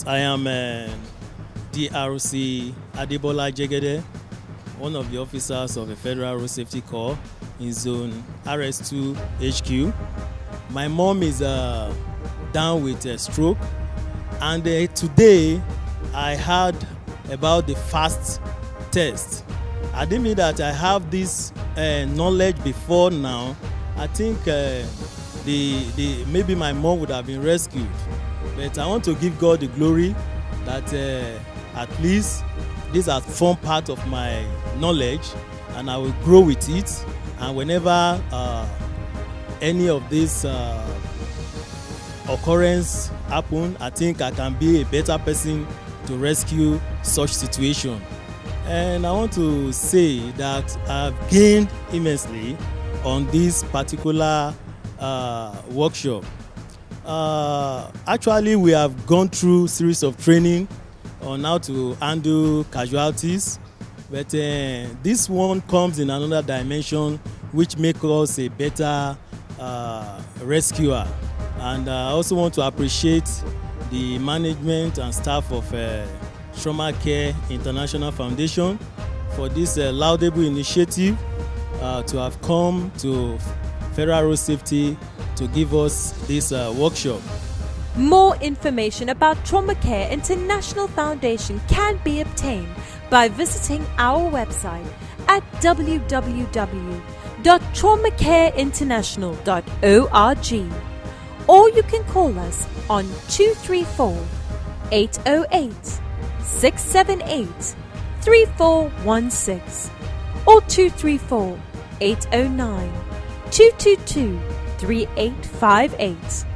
I am DRC Adebola Jegede, one of the officers of the Federal Road Safety Corps in Zone RS2 HQ. My mom is down with a stroke, and today I heard about the FAST test. I didn't mean that I have this knowledge before now. I think maybe my mom would have been rescued, but I want to give God the glory that at least this has formed part of my knowledge, and I will grow with it. And whenever any of this occurrence happen, I think I can be a better person to rescue such situation. And I want to say that I've gained immensely on this particular workshop. Actually, we have gone through series of training on how to handle casualties, but this one comes in another dimension which makes us a better rescuer. And I also want to appreciate the management and staff of Trauma Care International Foundation for this laudable initiative to have come to Federal Road Safety to give us this workshop. More information about Trauma Care International Foundation can be obtained by visiting our website at www.traumacareinternational.org, or you can call us on 234-808-678-3416 or 234-809-222-3858.